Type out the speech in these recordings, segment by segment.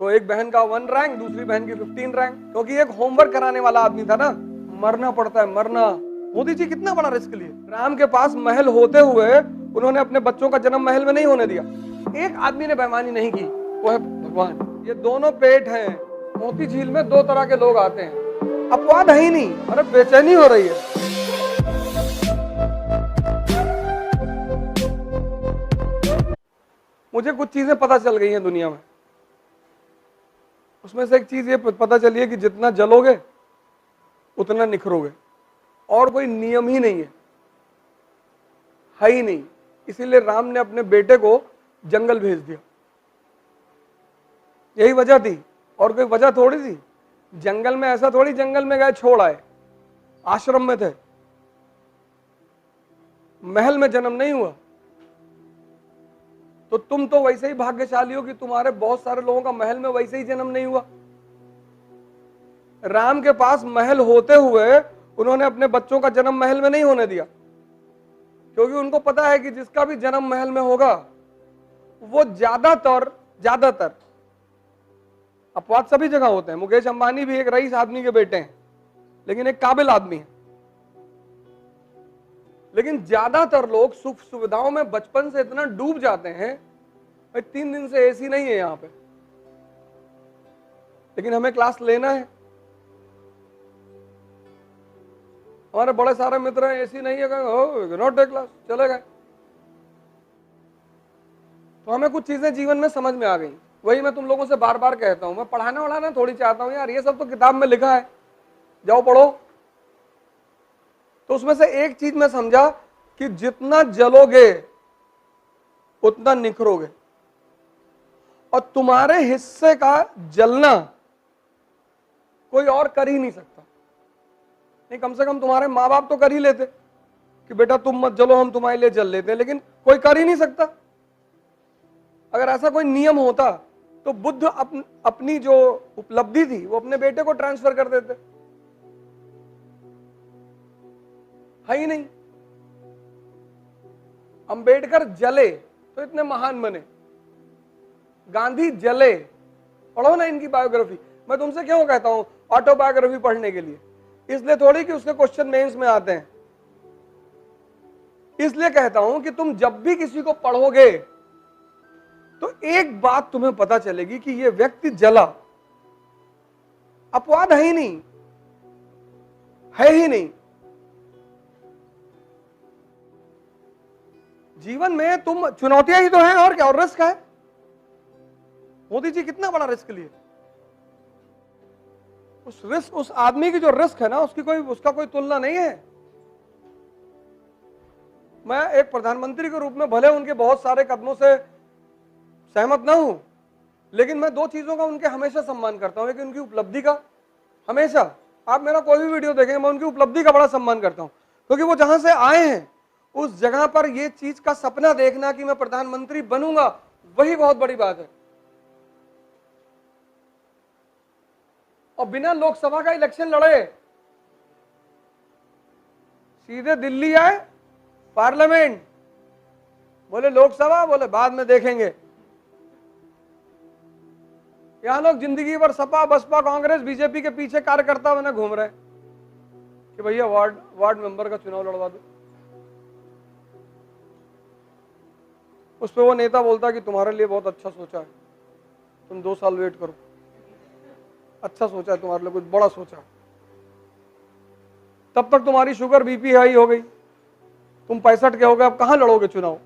तो एक बहन का 1 रैंक, दूसरी बहन की 15 रैंक, क्योंकि एक होमवर्क कराने वाला आदमी था ना। मरना पड़ता है, मरना। मोदी जी कितना बड़ा रिस्क लिए। राम के पास महल होते हुए उन्होंने अपने बच्चों का जन्म महल में नहीं होने दिया। एक आदमी ने बेईमानी नहीं की, वो है भगवान। ये दोनों पेट हैं। मोती झील में 2 तरह के लोग आते हैं, अपवाद है ही नहीं। अरे बेचैनी हो रही है। मुझे कुछ चीजें पता चल गई हैं दुनिया में। उसमें से एक चीज ये पता चली है कि जितना जलोगे उतना निखरोगे, और कोई नियम ही नहीं है ही नहीं। इसीलिए राम ने अपने बेटे को जंगल भेज दिया। यही वजह थी, और कोई वजह थोड़ी थी। जंगल में ऐसा थोड़ी जंगल में गए छोड़ आए, आश्रम में थे, महल में जन्म नहीं हुआ। तो तुम तो वैसे ही भाग्यशाली हो कि तुम्हारे बहुत सारे लोगों का महल में वैसे ही जन्म नहीं हुआ। राम के पास महल होते हुए उन्होंने अपने बच्चों का जन्म महल में नहीं होने दिया, क्योंकि उनको पता है कि जिसका भी जन्म महल में होगा वो ज्यादातर अपवाद सभी जगह होते हैं। मुकेश अंबानी भी एक रईस आदमी के बेटे हैं, लेकिन एक काबिल आदमी है। लेकिन ज्यादातर लोग सुख सुविधाओं में बचपन से इतना डूब जाते हैं। भाई 3 दिन से एसी नहीं है यहां पे, लेकिन हमें क्लास लेना है। हमारे बड़े सारे मित्र हैं, एसी नहीं है, नॉट टेक क्लास, चले गए। तो हमें कुछ चीजें जीवन में समझ में आ गई। वही मैं तुम लोगों से बार बार कहता हूं, मैं पढ़ाना वढ़ाना थोड़ी चाहता हूं यार, ये सब तो किताब में लिखा है, जाओ पढ़ो। तो उसमें से एक चीज मैं समझा कि जितना जलोगे उतना निखरोगे, और तुम्हारे हिस्से का जलना कोई और कर ही नहीं सकता। नहीं, कम से कम तुम्हारे माँ बाप तो कर ही लेते कि बेटा तुम मत जलो, हम तुम्हारे लिए जल लेते हैं, लेकिन कोई कर ही नहीं सकता। अगर ऐसा कोई नियम होता तो बुद्ध अपनी जो उपलब्धि थी वो अपने बेटे को ट्रांसफर कर देते, है ही नहीं। अंबेडकर जले तो इतने महान बने, गांधी जले, पढ़ो ना इनकी बायोग्राफी। मैं तुमसे क्यों कहता हूं ऑटोबायोग्राफी पढ़ने के लिए? इसलिए थोड़ी कि उसके क्वेश्चन मेंस में आते हैं। इसलिए कहता हूं कि तुम जब भी किसी को पढ़ोगे तो एक बात तुम्हें पता चलेगी कि यह व्यक्ति जला, अपवाद है ही नहीं, है ही नहीं। जीवन में तुम चुनौतियां ही तो हैं, और क्या, और रिस्क है। मोदी जी कितना बड़ा रिस्क लिए। उस रिस्क, उस आदमी की जो रिस्क है ना, उसका कोई तुलना नहीं है। मैं एक प्रधानमंत्री के रूप में भले उनके बहुत सारे कदमों से सहमत ना हूं, लेकिन मैं 2 चीजों का उनके हमेशा सम्मान करता हूं। एक उनकी उपलब्धि का, हमेशा आप मेरा कोई भी वीडियो देखेंगे मैं उनकी उपलब्धि का बड़ा सम्मान करता हूं, क्योंकि वो जहां से आए हैं उस जगह पर ये चीज का सपना देखना कि मैं प्रधानमंत्री बनूंगा, वही बहुत बड़ी बात है। और बिना लोकसभा का इलेक्शन लड़े सीधे दिल्ली आए, पार्लियामेंट, बोले लोकसभा, बोले बाद में देखेंगे। यहां लोग जिंदगी भर सपा बसपा कांग्रेस बीजेपी के पीछे कार्यकर्ता बने घूम रहे कि भैया वार्ड मेंबर का चुनाव लड़वा दो। उस पर वो नेता बोलता कि तुम्हारे लिए बहुत अच्छा सोचा है, तुम 2 साल वेट करो, अच्छा सोचा है तुम्हारे लिए, कुछ बड़ा सोचा है। तब तक तुम्हारी शुगर बीपी हाई हो गई, तुम 65 के हो गए, अब कहां लड़ोगे चुनाव।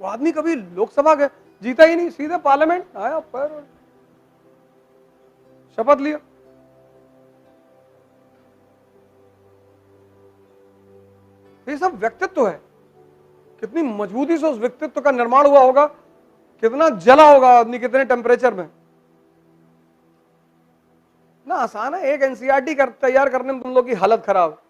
वो आदमी कभी लोकसभा के जीता ही नहीं, सीधे पार्लियामेंट आया, पैर शपथ लिया। ये सब व्यक्तित्व है। कितनी मजबूती से उस व्यक्तित्व का निर्माण हुआ होगा, कितना जला होगा आदमी, कितने टेम्परेचर में। ना आसान है, एक एनसीईआरटी तैयार करने में तुम लोग की हालत खराब।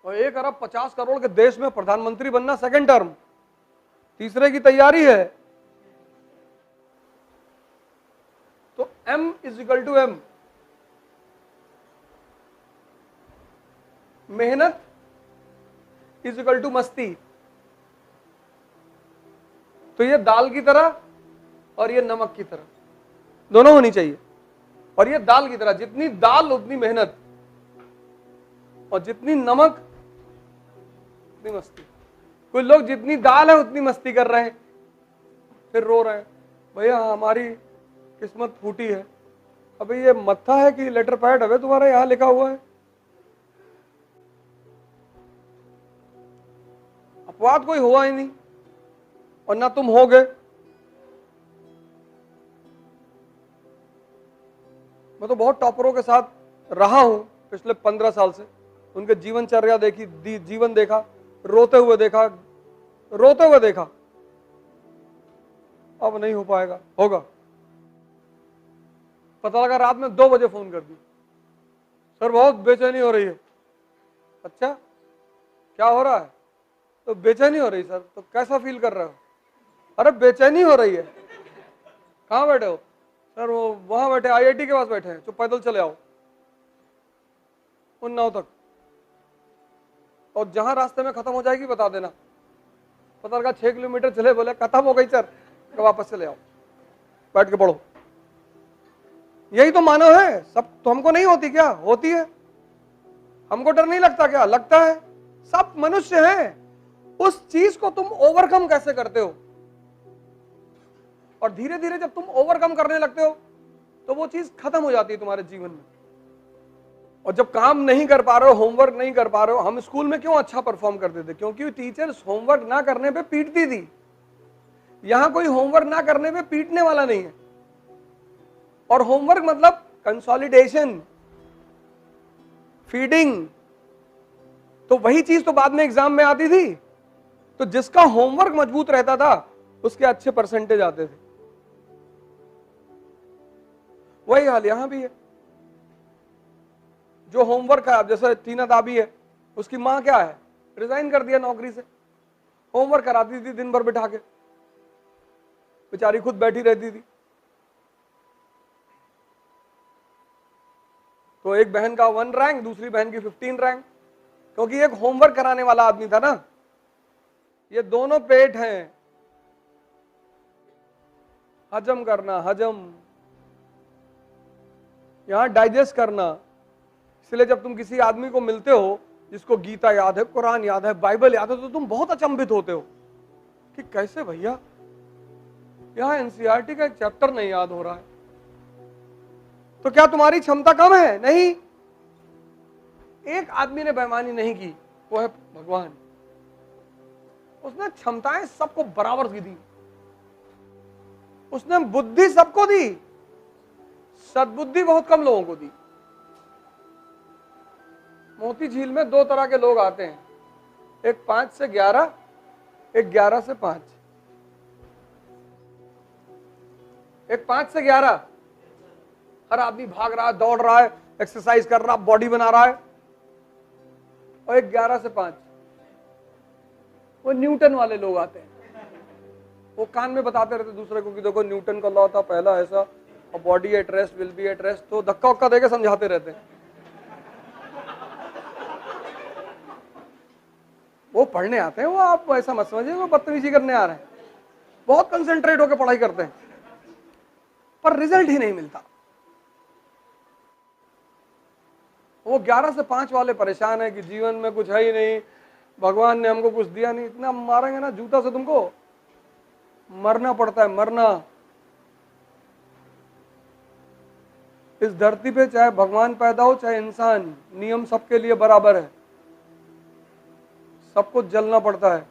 और 1 अरब 50 करोड़ के देश में प्रधानमंत्री बनना 2nd टर्म, तीसरे की तैयारी है। तो M = M, मेहनत = मस्ती। तो ये दाल की तरह और ये नमक की तरह दोनों होनी चाहिए। और ये दाल की तरह, जितनी दाल उतनी मेहनत, और जितनी नमक उतनी मस्ती। कुछ लोग जितनी दाल है उतनी मस्ती कर रहे हैं, फिर रो रहे हैं, भैया हमारी किस्मत फूटी है। अबे ये मत्था है कि लेटर पैड है तुम्हारा, यहां लिखा हुआ है। अपवाद कोई हुआ ही नहीं, और ना तुम हो गए। मैं तो बहुत टॉपरों के साथ रहा हूं पिछले 15 साल से, उनके जीवनचर्या देखी, जीवन देखा, रोते हुए देखा, रोते हुए देखा। अब नहीं हो पाएगा, होगा। पता लगा रात में 2 बजे फोन कर दी, सर बहुत बेचैनी हो रही है। अच्छा क्या हो रहा है? तो बेचैनी हो रही सर। तो कैसा फील कर रहे हो? अरे बेचैनी हो रही है। कहाँ बैठे हो? सर वो वहां बैठे, आईआईटी के पास बैठे हैं। तो पैदल चले आओ उन्नाव तक, और जहां रास्ते में खत्म हो जाएगी बता देना। पता लगा 6 किलोमीटर चले, बोले खत्म हो गई सर, तो वापस चले आओ, बैठ के पढ़ो। यही तो मानव है। सब तो हमको नहीं होती क्या? होती है। हमको डर नहीं लगता क्या? लगता है। सब मनुष्य हैं। उस चीज को तुम ओवरकम कैसे करते हो? और धीरे धीरे जब तुम ओवरकम करने लगते हो तो वो चीज खत्म हो जाती है तुम्हारे जीवन में। और जब काम नहीं कर पा रहे हो, होमवर्क नहीं कर पा रहे हो, हम स्कूल में क्यों अच्छा परफॉर्म करते थे? क्योंकि टीचर्स होमवर्क ना करने पे पीटती थी। यहां कोई होमवर्क ना करने पे पीटने वाला नहीं है। और होमवर्क मतलब कंसोलिडेशन, फीडिंग, तो वही चीज तो बाद में एग्जाम में आती थी। तो जिसका होमवर्क मजबूत रहता था उसके अच्छे परसेंटेज आते थे। वही हाल यहां भी है। जो होमवर्क है, अब जैसे टीना दाबी है, उसकी मां क्या है, रिजाइन कर दिया नौकरी से। होमवर्क कराती थी दिन भर बिठा के, बेचारी खुद बैठी रहती थी। तो एक बहन का 1 रैंक, दूसरी बहन की 15 रैंक, क्योंकि एक होमवर्क कराने वाला आदमी था ना। ये दोनों पेट हैं, हजम करना, हजम, यहां डाइजेस्ट करना। इसलिए जब तुम किसी आदमी को मिलते हो जिसको गीता याद है, कुरान याद है, बाइबल याद है, तो तुम बहुत अचंभित होते हो कि कैसे भैया यहां एनसीईआरटी का एक चैप्टर नहीं याद हो रहा है। तो क्या तुम्हारी क्षमता कम है? नहीं। एक आदमी ने बेईमानी नहीं की, वो है भगवान। उसने क्षमताएं सबको बराबर की दी, उसने बुद्धि सबको दी, सद्बुद्धि बहुत कम लोगों को दी। मोती झील में 2 तरह के लोग आते हैं, एक 5 से 11, एक 11 से 5। एक 5 से 11 हर आदमी भाग रहा है, दौड़ रहा है, एक्सरसाइज कर रहा, बॉडी बना रहा है। और एक 11 से 5 वो न्यूटन वाले लोग आते हैं। वो कान में बताते रहते दूसरे को कि देखो न्यूटन का लॉ था पहला ऐसा, और body at rest will be at rest, तो धक्का उक्का देके समझाते रहते हैं। वो पढ़ने आते हैं, वो आप ऐसा मत समझिए वो बदतमीजी करने आ रहे हैं। बहुत कंसंट्रेट होकर पढ़ाई करते हैं, पर रिजल्ट ही नहीं मिलता। वो 11 से 5 वाले परेशान है कि जीवन में कुछ है ही नहीं, भगवान ने हमको कुछ दिया नहीं। इतना मारेंगे ना जूता से, तुमको मरना पड़ता है, मरना। इस धरती पे चाहे भगवान पैदा हो चाहे इंसान, नियम सबके लिए बराबर है, सबको जलना पड़ता है।